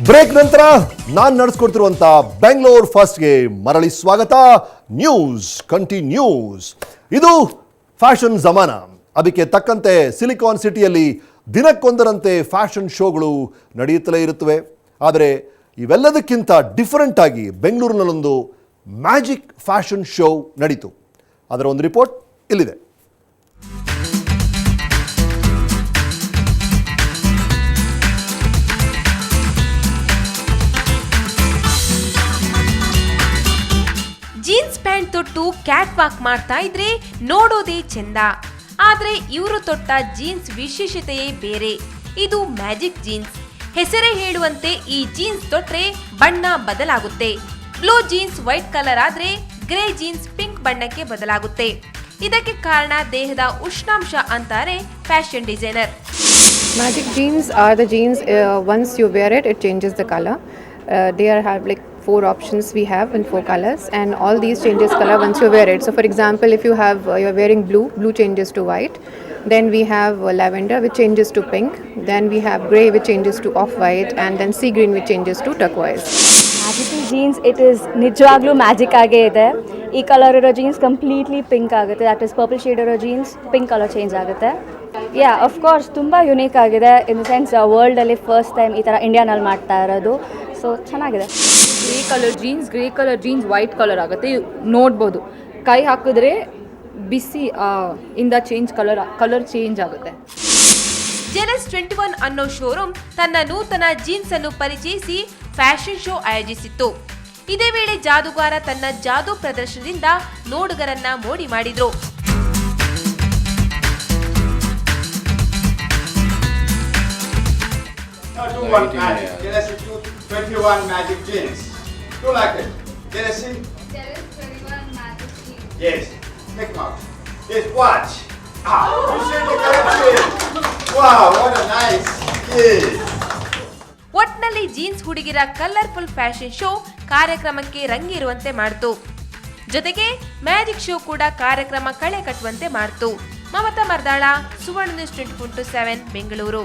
Break ನಂತರ ನಾನು ನಡೆಸ್ಕೊಡ್ತಿರುವಂತ ಬೆಂಗಳೂರು ಫಸ್ಟ್ಗೆ ಮರಳಿ ಸ್ವಾಗತ. News continues. ಇದು ಫ್ಯಾಷನ್ ಜಮಾನ. ಅದಕ್ಕೆ ತಕ್ಕಂತೆ ಸಿಲಿಕಾನ್ ಸಿಟಿಯಲ್ಲಿ ದಿನಕ್ಕೊಂದರಂತೆ ಫ್ಯಾಷನ್ ಶೋಗಳು ನಡೆಯುತ್ತಲೇ ಇರುತ್ತವೆ. ಆದರೆ ಇವೆಲ್ಲದಕ್ಕಿಂತ ಡಿಫರೆಂಟ್ ಆಗಿ ಬೆಂಗಳೂರಿನಲ್ಲೊಂದು ಮ್ಯಾಜಿಕ್ ಫ್ಯಾಷನ್ ಶೋ ನಡೀತು. ಅದರ ಒಂದು ರಿಪೋರ್ಟ್ ಇಲ್ಲಿದೆ. ಜೀನ್ಸ್ ಪ್ಯಾಂಟ್ ತೊಟ್ಟು ಕ್ಯಾಟ್ ವಾಕ್ ಮಾಡ್ತಾ ಇದ್ರೆ ನೋಡೋದೇ ಚೆಂದ. ಆದ್ರೆ ಇವರು ತೊಟ್ಟ ಜೀನ್ಸ್ ವಿಶೇಷತೆಯೇ ಬೇರೆ. ಇದು ಮ್ಯಾಜಿಕ್ ಜೀನ್ಸ್. ಹೆಸರೇ ಹೇಳುವಂತೆ ಈ ಜೀನ್ಸ್ ತೊಟ್ರೆ ಬಣ್ಣ ಬದಲಾಗುತ್ತೆ. ಬ್ಲೂ ಜೀನ್ಸ್ ವೈಟ್ ಕಲರ್ ಆದ್ರೆ ಗ್ರೇ ಜೀನ್ಸ್ ಪಿಂಕ್ ಬಣ್ಣಕ್ಕೆ ಬದಲಾಗುತ್ತೆ. ಇದಕ್ಕೆ ಕಾರಣ ದೇಹದ ಉಷ್ಣಾಂಶ ಅಂತಾರೆ fashion designer. Magic jeans are the jeans once you wear it changes the color. They have like 4 options we have in 4 colors, and all these changes color once you wear it. So for example, if you have you're wearing blue changes to white. Then we have lavender, which changes to pink. Then we have grey, which changes to off-white, and then sea green, which changes to turquoise. Magical jeans it is ನಿಜವಾಗ್ಲೂ magic ಆಗೇ ಇದೆ. ಈ colour ಇರೋ jeans completely pink ಆಗುತ್ತೆ. That is purple shade ಇರೋ jeans pink colour change ಆಗುತ್ತೆ. Of course ತುಂಬ unique ಆಗಿದೆ. ಇನ್ ದ ಸೆನ್ಸ್ ವರ್ಲ್ಡಲ್ಲಿ ಫಸ್ಟ್ ಟೈಮ್ ಈ ಥರ ಇಂಡಿಯಾನಲ್ಲಿ ಮಾಡ್ತಾ ಇರೋದು. ಸೊ ಚೆನ್ನಾಗಿದೆ. Grey colour jeans white colour ಆಗುತ್ತೆ. ನೋಡ್ಬೋದು, ಕೈ ಹಾಕಿದ್ರೆ ಬಿಸಿ ಇಂದ ಕಲರ್ ಚೇಂಜ್ ಆಗುತ್ತೆ. ಜೆನೆಸ್ 21 ಅನ್ನೋ ಶೋರೂಮ್ ತನ್ನ ನೂತನ ಜೀನ್ಸ್ ಅನ್ನು ಪರಿಚಯಿಸಿ ಫ್ಯಾಷನ್ ಶೋ ಆಯೋಜಿಸಿತ್ತು. ಇದೇ ವೇಳೆ ಜಾದೂಗಾರ ತನ್ನ ಜಾದೂ ಪ್ರದರ್ಶನದಿಂದ ನೋಡುಗರನ್ನ ಮೋಡಿ ಮಾಡಿದ್ರು. Magic jeans. Do like it. Jealousy? Jealous 21 magic jeans. Yes. Make out. Yes, watch. You see the collection. Wow, what a nice kid. ಒಟ್ನಲ್ಲಿ ಜೀನ್ಸ್ ಹುಡುಗಿರ ಕಲರ್ಫುಲ್ ಫ್ಯಾಷನ್ ಶೋ ಕಾರ್ಯಕ್ರಮಕ್ಕೆ ರಂಗೇರುವಂತೆ ಮಾಡಿತು. ಜೊತೆಗೆ ಮ್ಯಾಜಿಕ್ ಶೋ ಕೂಡ ಕಾರ್ಯಕ್ರಮ ಕಳೆ ಕಟ್ಟುವಂತೆ ಮಾಡಿತು. ಮಮತಾ ಮರ್ದಾಳ, ಸುವರ್ಣ ನ್ಯೂಸ್ 24/7 ಬೆಂಗಳೂರು.